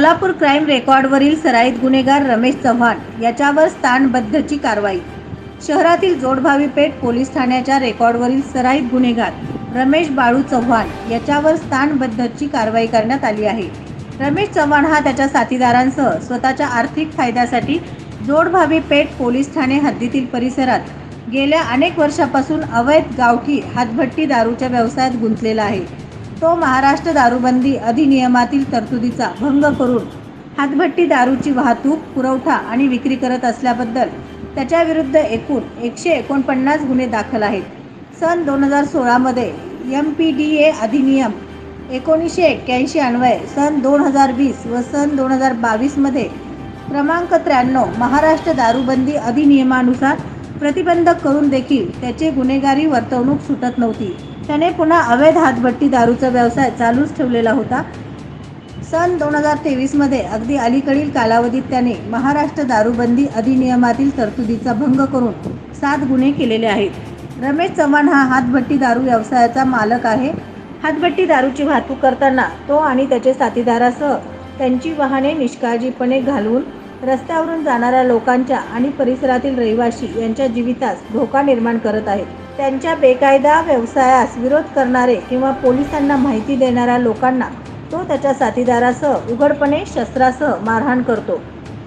Solapur crime रेकॉर्डवरील सराईत गुन्हेगार रमेश चव्हाण याच्यावर स्थानबद्धची कारवाई. शहरातील जोडभावी पेठ पोलीस ठाण्याच्या रेकॉर्डवरील सराईत गुन्हेगार रमेश बाळू चव्हाण याच्यावर स्थानबद्धची कारवाई करण्यात आली आहे. रमेश चव्हाण हा त्याच्या साथीदारांसह स्वतःच्या आर्थिक फायद्यासाठी जोडभावी पेठ पोलीस ठाणे हद्दीतील परिसरात गेल्या अनेक वर्षापासून अवैध गावठी हातभट्टी दारूच्या व्यवसायात गुंतलेला आहे. तो महाराष्ट्र दारूबंदी अधिनियमातील तरतुदीचा भंग करून हातभट्टी दारूची वाहतूक, पुरवठा आणि विक्री करत असल्याबद्दल त्याच्याविरुद्ध एकूण 149 गुन्हे दाखल आहेत. सन 2016 मध्ये MPDA अधिनियम 1981 अन्वये सन 2020 व सन 2022 मध्ये क्रमांक 93 महाराष्ट्र दारूबंदी अधिनियमानुसार प्रतिबंधक करून देखील त्याचे गुन्हेगारी वर्तवणूक सुटत नव्हती. त्याने पुन्हा अवैध हातभट्टी दारूचा व्यवसाय चालूच ठेवलेला होता. सन 2023 मध्ये अगदी अलीकडील कालावधीत त्याने महाराष्ट्र दारूबंदी अधिनियमातील तरतुदीचा भंग करून 7 गुन्हे केलेले आहेत. रमेश चव्हाण हा हातभट्टी दारू व्यवसायाचा मालक आहे. हातभट्टी दारूची वाहतूक करताना तो आणि त्याचे साथीदारासह त्यांची वाहने निष्काळजीपणे घालवून रस्त्यावरून जाणाऱ्या लोकांच्या आणि परिसरातील रहिवासी यांच्या जीवितास धोका निर्माण करत आहेत. त्यांच्या बेकायदा व्यवसायास विरोध करणारे किंवा पोलिसांना माहिती देणाऱ्या लोकांना तो त्याच्या साथीदारासह उघडपणे शस्त्रासह मारहाण करतो.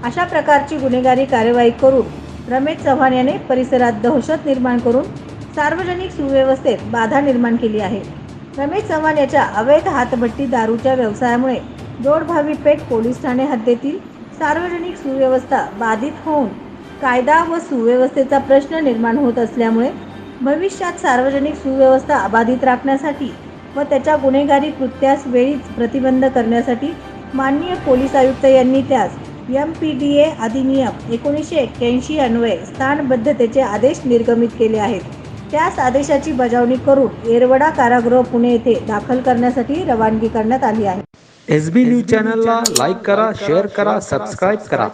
अशा प्रकारची गुन्हेगारी कार्यवाही करून रमेश चव्हाण याने परिसरात दहशत निर्माण करून सार्वजनिक सुव्यवस्थेत बाधा निर्माण केली आहे. रमेश चव्हाण याच्या अवैध हातभट्टी दारूच्या व्यवसायामुळे जोडभावी पेठ पोलीस ठाणे हद्दीतील सार्वजनिक सुव्यवस्था बाधित होऊन कायदा व सुव्यवस्थेचा प्रश्न निर्माण होत असल्यामुळे भविष्यात सार्वजनिक सुव्यवस्था अबाधित राखण्यासाठी व त्याच्या गुन्हेगारी कृत्यास वेळीच प्रतिबंध करण्यासाठी माननीय पोलीस आयुक्त यांनी त्यास MPDA अधिनियम 1981 अन्वये स्थानबद्धतेचे आदेश निर्गमित केले आहेत. त्याच आदेशाची बजावणी करून येरवडा कारागृह पुणे येथे दाखल करण्यासाठी रवानगी करण्यात आली आहे. SB न्यूज चॅनलला लाईक करा, शेअर करा, सबस्क्राईब करा.